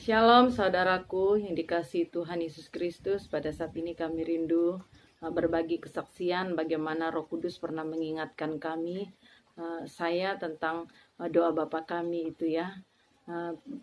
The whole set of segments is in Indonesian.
Shalom saudaraku yang dikasihi Tuhan Yesus Kristus. Pada saat ini kami rindu berbagi kesaksian bagaimana Roh Kudus pernah mengingatkan kami, saya tentang doa Bapa kami itu ya.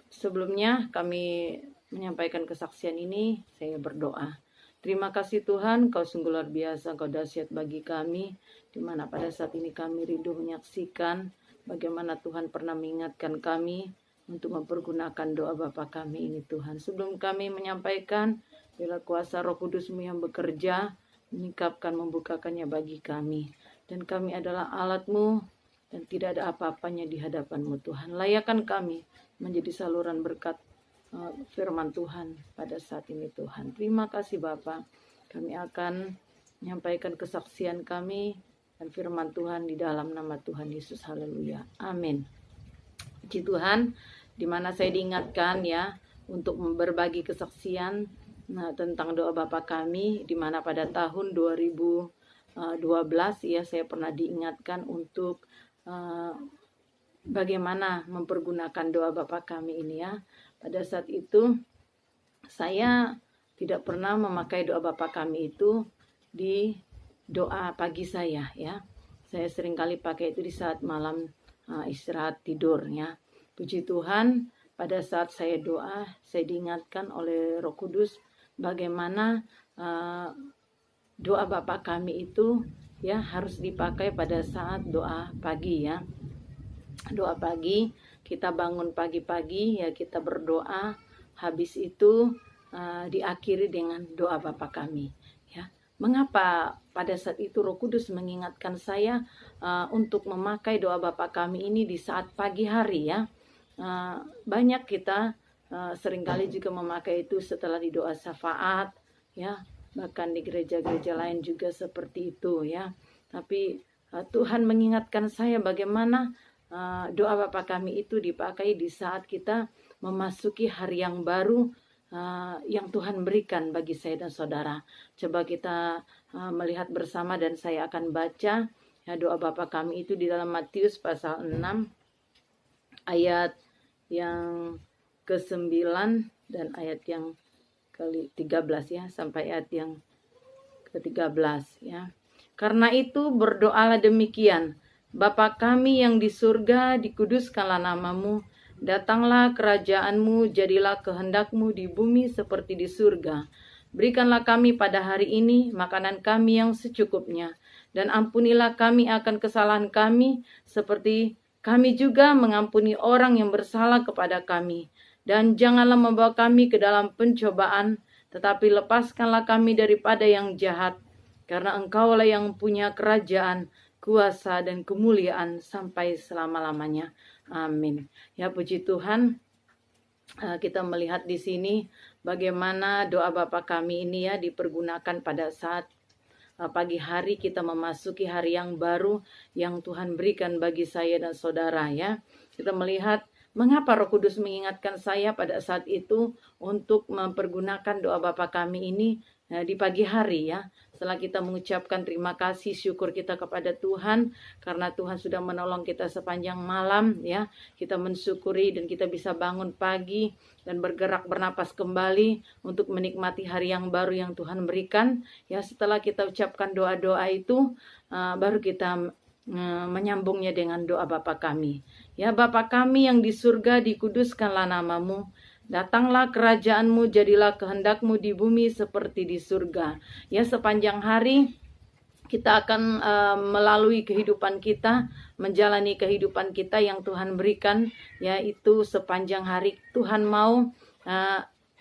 Sebelumnya kami menyampaikan kesaksian ini, saya berdoa. Terima kasih Tuhan, Kau sungguh luar biasa, Kau dahsyat bagi kami, di mana pada saat ini kami rindu menyaksikan bagaimana Tuhan pernah mengingatkan kami untuk mempergunakan doa Bapa kami ini Tuhan. Sebelum kami menyampaikan, biarlah kuasa Roh Kudus-Mu yang bekerja, menyingkapkan, membukakannya bagi kami. Dan kami adalah alat-Mu, dan tidak ada apa-apanya di hadapan-Mu Tuhan. Layakan kami menjadi saluran berkat firman Tuhan pada saat ini Tuhan. Terima kasih Bapa. Kami akan menyampaikan kesaksian kami dan firman Tuhan di dalam nama Tuhan Yesus. Haleluya. Amin. Puji Tuhan, di mana saya diingatkan ya untuk berbagi kesaksian tentang doa Bapa kami, di mana pada tahun 2012 ya saya pernah diingatkan untuk bagaimana mempergunakan doa Bapa kami ini ya. Pada saat itu saya tidak pernah memakai doa Bapa kami itu di doa pagi saya ya. Saya seringkali pakai itu di saat malam istirahat tidur ya. Puji Tuhan, pada saat saya doa, saya diingatkan oleh Roh Kudus bagaimana doa Bapa kami itu ya harus dipakai pada saat doa pagi ya. Doa pagi, kita bangun pagi-pagi ya, kita berdoa, habis itu diakhiri dengan doa Bapa kami ya. Mengapa pada saat itu Roh Kudus mengingatkan saya untuk memakai doa Bapa kami ini di saat pagi hari ya. Banyak kita seringkali juga memakai itu setelah di doa syafaat ya. Bahkan di gereja-gereja lain juga seperti itu ya. Tapi Tuhan mengingatkan saya bagaimana doa Bapa kami itu dipakai di saat kita memasuki hari yang baru yang Tuhan berikan bagi saya dan saudara. Coba kita melihat bersama dan saya akan baca ya, doa Bapa kami itu di dalam Matius pasal 6 ayat yang ke-9 dan ayat yang ke-13 ya, sampai ayat yang ke-13 ya. Karena itu berdoalah demikian: Bapa kami yang di surga, dikuduskanlah namamu. Datanglah kerajaan-Mu, jadilah kehendak-Mu di bumi seperti di surga. Berikanlah kami pada hari ini makanan kami yang secukupnya. Dan ampunilah kami akan kesalahan kami, seperti kami juga mengampuni orang yang bersalah kepada kami. Dan janganlah membawa kami ke dalam pencobaan, tetapi lepaskanlah kami daripada yang jahat. Karena Engkaulah yang punya kerajaan, kuasa, dan kemuliaan sampai selama-lamanya. Amin. Ya, puji Tuhan, kita melihat di sini bagaimana doa Bapa kami ini ya dipergunakan pada saat pagi hari kita memasuki hari yang baru yang Tuhan berikan bagi saya dan saudara ya. Kita melihat mengapa Roh Kudus mengingatkan saya pada saat itu untuk mempergunakan doa Bapa kami ini di pagi hari ya. Setelah kita mengucapkan terima kasih, syukur kita kepada Tuhan karena Tuhan sudah menolong kita sepanjang malam ya. Kita mensyukuri dan kita bisa bangun pagi dan bergerak bernapas kembali untuk menikmati hari yang baru yang Tuhan berikan. Ya, setelah kita ucapkan doa-doa itu baru kita menyambungnya dengan doa Bapa kami. Ya, Bapa kami yang di surga, dikuduskanlah namamu. Datanglah kerajaan-Mu, jadilah kehendak-Mu di bumi seperti di surga. Ya, sepanjang hari kita akan melalui kehidupan kita, menjalani kehidupan kita yang Tuhan berikan, yaitu sepanjang hari Tuhan mau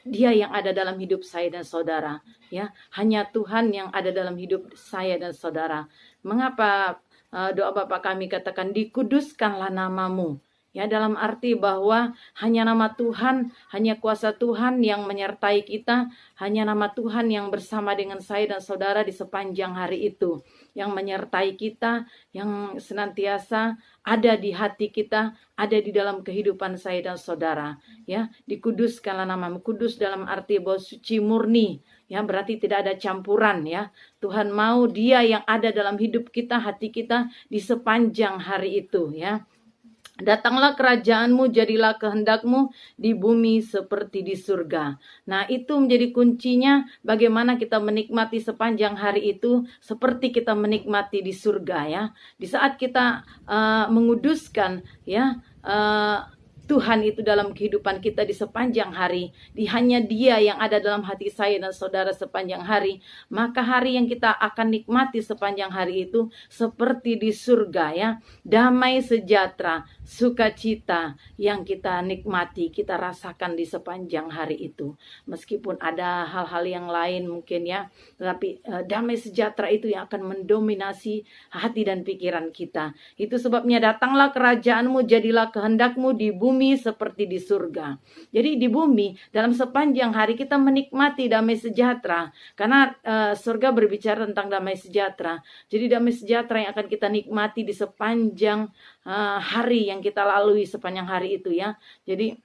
Dia yang ada dalam hidup saya dan saudara. Ya, hanya Tuhan yang ada dalam hidup saya dan saudara. Mengapa doa Bapa kami katakan dikuduskanlah namamu? Ya, dalam arti bahwa hanya nama Tuhan, hanya kuasa Tuhan yang menyertai kita, hanya nama Tuhan yang bersama dengan saya dan saudara di sepanjang hari itu, yang menyertai kita, yang senantiasa ada di hati kita, ada di dalam kehidupan saya dan saudara. Ya, dikuduskanlah namamu. Kudus dalam arti bahwa suci murni, ya, berarti tidak ada campuran ya. Tuhan mau Dia yang ada dalam hidup kita, hati kita di sepanjang hari itu ya. Datanglah kerajaanmu, jadilah kehendakmu di bumi seperti di surga. Nah, itu menjadi kuncinya bagaimana kita menikmati sepanjang hari itu seperti kita menikmati di surga ya. Di saat kita menguduskan ya Tuhan itu dalam kehidupan kita di sepanjang hari, hanya Dia yang ada dalam hati saya dan saudara sepanjang hari, maka hari yang kita akan nikmati sepanjang hari itu seperti di surga ya, damai sejahtera, sukacita yang kita nikmati, kita rasakan di sepanjang hari itu. Meskipun ada hal-hal yang lain mungkin ya, tapi damai sejahtera itu yang akan mendominasi hati dan pikiran kita. Itu sebabnya datanglah kerajaanmu, jadilah kehendakmu di bumi seperti di surga. Jadi di bumi dalam sepanjang hari kita menikmati damai sejahtera karena surga berbicara tentang damai sejahtera. Jadi damai sejahtera yang akan kita nikmati di sepanjang hari yang kita lalui sepanjang hari itu ya. Jadi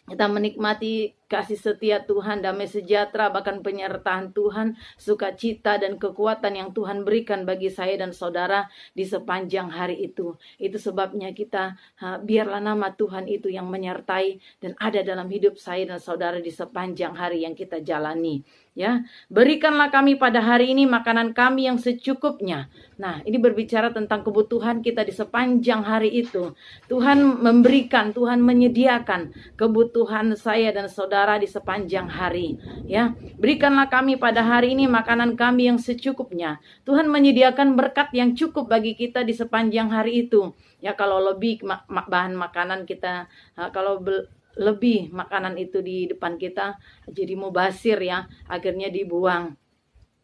kita menikmati kasih setia Tuhan, damai sejahtera, bahkan penyertaan Tuhan, sukacita dan kekuatan yang Tuhan berikan bagi saya dan saudara di sepanjang hari itu. Itu sebabnya kita, biarlah nama Tuhan itu yang menyertai dan ada dalam hidup saya dan saudara di sepanjang hari yang kita jalani. Ya, berikanlah kami pada hari ini makanan kami yang secukupnya. Nah, ini berbicara tentang kebutuhan kita di sepanjang hari itu. Tuhan memberikan, Tuhan menyediakan kebutuhan saya dan saudara di sepanjang hari. Ya, berikanlah kami pada hari ini makanan kami yang secukupnya. Tuhan menyediakan berkat yang cukup bagi kita di sepanjang hari itu. Ya, kalau lebih bahan makanan kita, kalau lebih makanan itu di depan kita jadi mubazir ya, akhirnya dibuang.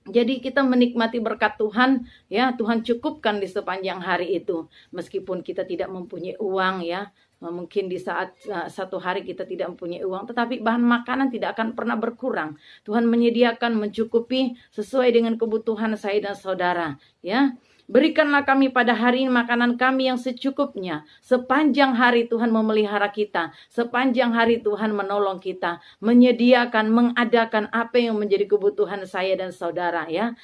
Jadi kita menikmati berkat Tuhan ya, Tuhan cukupkan di sepanjang hari itu. Meskipun kita tidak mempunyai uang ya, mungkin di saat satu hari kita tidak mempunyai uang, tetapi bahan makanan tidak akan pernah berkurang. Tuhan menyediakan, mencukupi sesuai dengan kebutuhan saya dan saudara ya. Berikanlah kami pada hari ini makanan kami yang secukupnya. Sepanjang hari Tuhan memelihara kita. Sepanjang hari Tuhan menolong kita. Menyediakan, mengadakan apa yang menjadi kebutuhan saya dan saudara ya.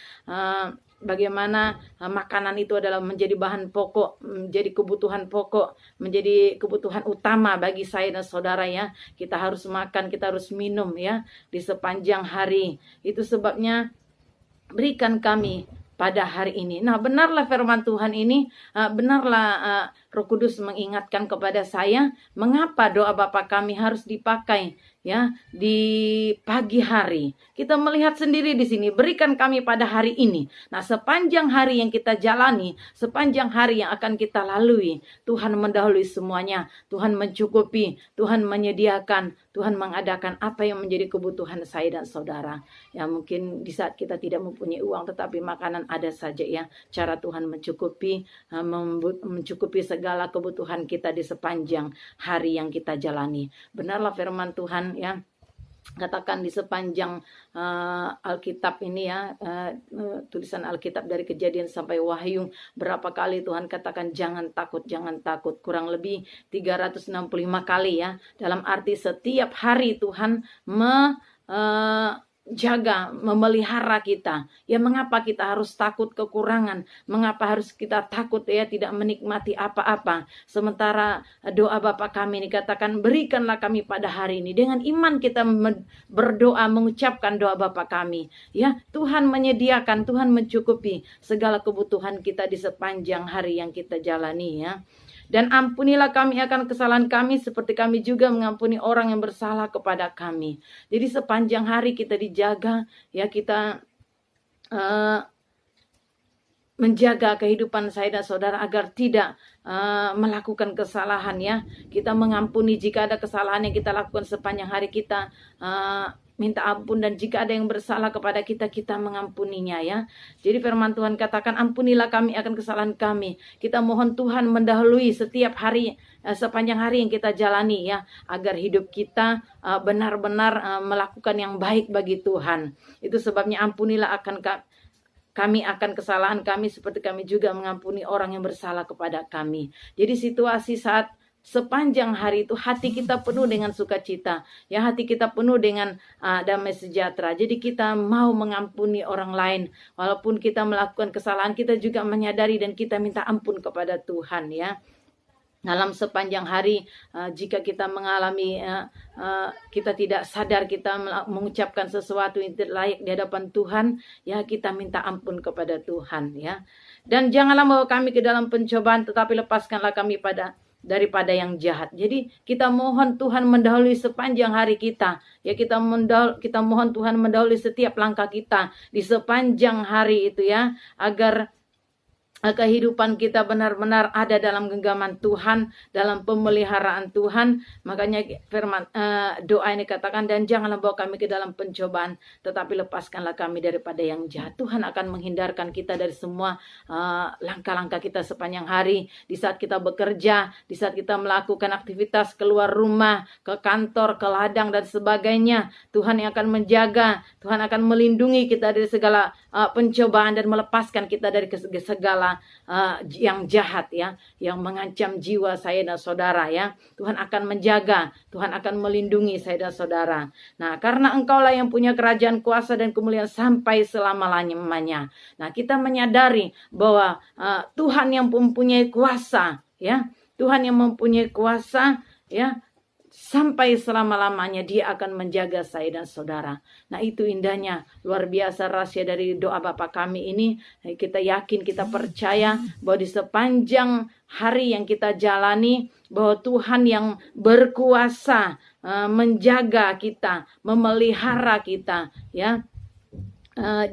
Bagaimana makanan itu adalah menjadi bahan pokok, menjadi kebutuhan pokok, menjadi kebutuhan utama bagi saya dan saudara ya. Kita harus makan, kita harus minum ya di sepanjang hari. Itu sebabnya berikan kami pada hari ini. Nah, benarlah firman Tuhan ini, benarlah Roh Kudus mengingatkan kepada saya, mengapa doa Bapa kami harus dipakai ya di pagi hari. Kita melihat sendiri di sini, berikan kami pada hari ini. Nah, sepanjang hari yang kita jalani, sepanjang hari yang akan kita lalui, Tuhan mendahului semuanya. Tuhan mencukupi, Tuhan menyediakan, Tuhan mengadakan apa yang menjadi kebutuhan saya dan saudara. Ya, mungkin di saat kita tidak mempunyai uang, tetapi makanan ada saja ya. Cara Tuhan mencukupi, mencukupi segala kebutuhan kita di sepanjang hari yang kita jalani. Benarlah firman Tuhan ya, katakan di sepanjang Alkitab ini ya, tulisan Alkitab dari Kejadian sampai Wahyu, berapa kali Tuhan katakan jangan takut, jangan takut. Kurang lebih 365 kali ya, dalam arti setiap hari Tuhan jaga, memelihara kita. Ya, mengapa kita harus takut kekurangan? Mengapa harus kita takut ya tidak menikmati apa-apa? Sementara doa Bapa kami dikatakan berikanlah kami pada hari ini. Dengan iman kita berdoa, mengucapkan doa Bapa kami. Ya, Tuhan menyediakan, Tuhan mencukupi segala kebutuhan kita di sepanjang hari yang kita jalani ya. Dan ampunilah kami akan kesalahan kami seperti kami juga mengampuni orang yang bersalah kepada kami. Jadi sepanjang hari kita dijaga ya, kita menjaga kehidupan saya dan saudara agar tidak melakukan kesalahan ya. Kita mengampuni jika ada kesalahan yang kita lakukan sepanjang hari, kita minta ampun, dan jika ada yang bersalah kepada kita, kita mengampuninya ya. Jadi firman Tuhan katakan ampunilah kami akan kesalahan kami. Kita mohon Tuhan mendahului setiap hari, sepanjang hari yang kita jalani ya, agar hidup kita benar-benar melakukan yang baik bagi Tuhan. Itu sebabnya ampunilah kami akan kesalahan kami seperti kami juga mengampuni orang yang bersalah kepada kami. Jadi situasi saat sepanjang hari itu hati kita penuh dengan sukacita ya, hati kita penuh dengan damai sejahtera. Jadi kita mau mengampuni orang lain, walaupun kita melakukan kesalahan, kita juga menyadari dan kita minta ampun kepada Tuhan ya. dalam sepanjang hari, jika kita mengalami kita tidak sadar kita mengucapkan sesuatu yang tidak layak di hadapan Tuhan, ya kita minta ampun kepada Tuhan, ya. Dan janganlah membawa kami ke dalam pencobaan, tetapi lepaskanlah kami daripada yang jahat. Jadi kita mohon Tuhan mendahului sepanjang hari kita. Ya, kita mohon Tuhan mendahului setiap langkah kita di sepanjang hari itu, ya, agar kehidupan kita benar-benar ada dalam genggaman Tuhan, dalam pemeliharaan Tuhan. Makanya firman doa ini katakan, dan janganlah bawa kami ke dalam pencobaan, tetapi lepaskanlah kami daripada yang jahat. Tuhan akan menghindarkan kita dari semua langkah-langkah kita sepanjang hari. Di saat kita bekerja, di saat kita melakukan aktivitas keluar rumah, ke kantor, ke ladang dan sebagainya, Tuhan yang akan menjaga, Tuhan akan melindungi kita dari segala pencobaan dan melepaskan kita dari segala yang jahat, ya, yang mengancam jiwa saya dan saudara, ya. Tuhan akan menjaga, Tuhan akan melindungi saya dan saudara. Nah, karena Engkaulah yang punya kerajaan, kuasa dan kemuliaan sampai selama-lamanya. Nah, kita menyadari bahwa Tuhan yang mempunyai kuasa, ya. Tuhan yang mempunyai kuasa, ya, sampai selama-lamanya Dia akan menjaga saya dan saudara. Nah, itu indahnya, luar biasa rahasia dari doa Bapa kami ini. Kita yakin, kita percaya bahwa di sepanjang hari yang kita jalani, bahwa Tuhan yang berkuasa menjaga kita, memelihara kita, ya.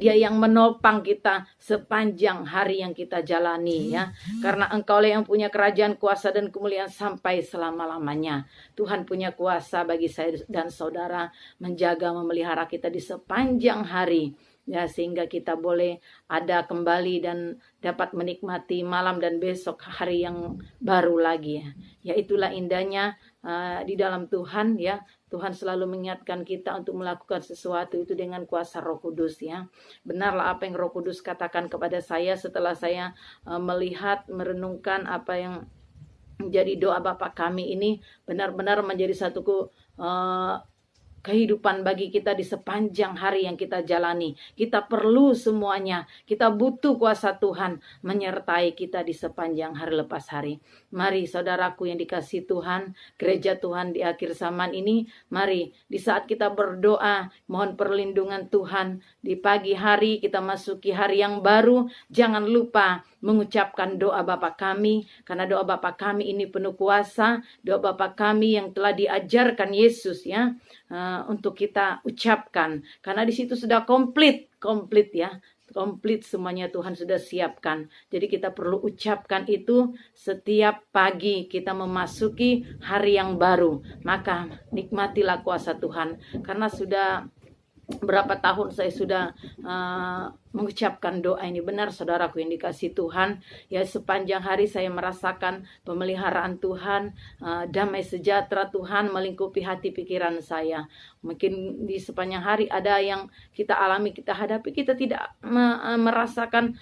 Dia yang menopang kita sepanjang hari yang kita jalani, ya. Karena Engkaulah yang punya kerajaan, kuasa dan kemuliaan sampai selama-lamanya. Tuhan punya kuasa bagi saya dan saudara menjaga, memelihara kita di sepanjang hari, ya, sehingga kita boleh ada kembali dan dapat menikmati malam dan besok hari yang baru lagi, ya. Ya, itulah indahnya di dalam Tuhan, ya. Tuhan selalu mengingatkan kita untuk melakukan sesuatu itu dengan kuasa Roh Kudus, ya. Benarlah apa yang Roh Kudus katakan kepada saya setelah saya melihat, merenungkan apa yang menjadi doa Bapa kami ini, benar-benar menjadi satu kehidupan bagi kita di sepanjang hari yang kita jalani. Kita perlu semuanya. Kita butuh kuasa Tuhan menyertai kita di sepanjang hari lepas hari. Mari saudaraku yang dikasihi Tuhan, gereja Tuhan di akhir zaman ini, mari di saat kita berdoa, mohon perlindungan Tuhan. Di pagi hari kita masuki hari yang baru, jangan lupa mengucapkan doa Bapa kami, karena doa Bapa kami ini penuh kuasa, doa Bapa kami yang telah diajarkan Yesus, ya, untuk kita ucapkan, karena di situ sudah komplit, ya, komplit semuanya Tuhan sudah siapkan. Jadi kita perlu ucapkan itu setiap pagi kita memasuki hari yang baru. Maka nikmatilah kuasa Tuhan, karena sudah berapa tahun saya sudah mengucapkan doa ini. Benar saudaraku yang dikasihi Tuhan, ya, sepanjang hari saya merasakan pemeliharaan Tuhan, damai sejahtera Tuhan melingkupi hati pikiran saya. Mungkin di sepanjang hari ada yang kita alami, kita hadapi, kita tidak merasakan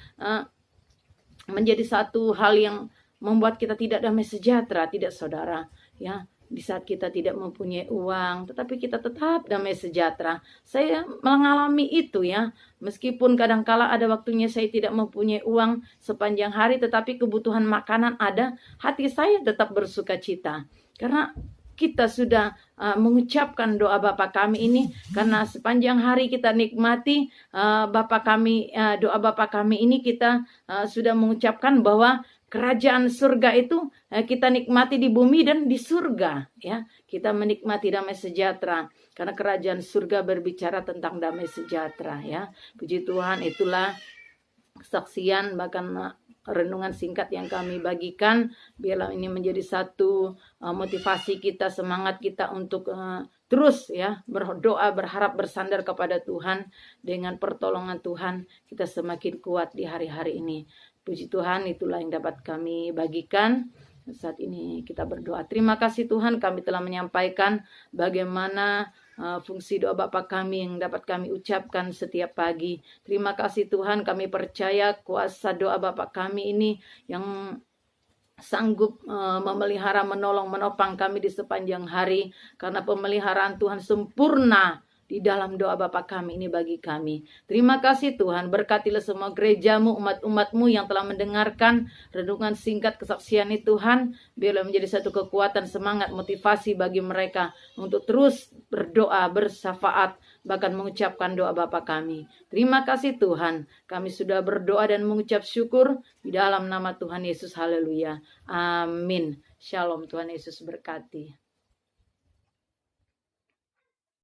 menjadi satu hal yang membuat kita tidak damai sejahtera, tidak saudara, ya. Di saat kita tidak mempunyai uang, tetapi kita tetap damai sejahtera. Saya mengalami itu, ya. Meskipun kadangkala ada waktunya saya tidak mempunyai uang sepanjang hari, tetapi kebutuhan makanan ada, hati saya tetap bersuka cita. Karena kita sudah mengucapkan doa Bapa kami ini, karena sepanjang hari kita nikmati Bapa kami, doa Bapa kami ini kita sudah mengucapkan bahwa kerajaan surga itu kita nikmati di bumi dan di surga, ya. Kita menikmati damai sejahtera karena kerajaan surga berbicara tentang damai sejahtera, ya. Puji Tuhan, itulah kesaksian bahkan renungan singkat yang kami bagikan. Biarlah ini menjadi satu motivasi kita, semangat kita untuk terus, ya, berdoa, berharap, bersandar kepada Tuhan. Dengan pertolongan Tuhan kita semakin kuat di hari-hari ini. Puji Tuhan, itulah yang dapat kami bagikan. Saat ini kita berdoa. Terima kasih Tuhan, kami telah menyampaikan bagaimana fungsi doa Bapa kami yang dapat kami ucapkan setiap pagi. Terima kasih Tuhan, kami percaya kuasa doa Bapa kami ini yang sanggup memelihara, menolong, menopang kami di sepanjang hari. Karena pemeliharaan Tuhan sempurna di dalam doa Bapa kami ini bagi kami. Terima kasih Tuhan, berkatilah semua gerejamu, umat-umatmu yang telah mendengarkan renungan singkat kesaksian ini Tuhan. Biarlah menjadi satu kekuatan, semangat, motivasi bagi mereka untuk terus berdoa, bersyafaat, bahkan mengucapkan doa Bapa kami. Terima kasih Tuhan, kami sudah berdoa dan mengucap syukur di dalam nama Tuhan Yesus. Haleluya. Amin. Shalom, Tuhan Yesus berkati.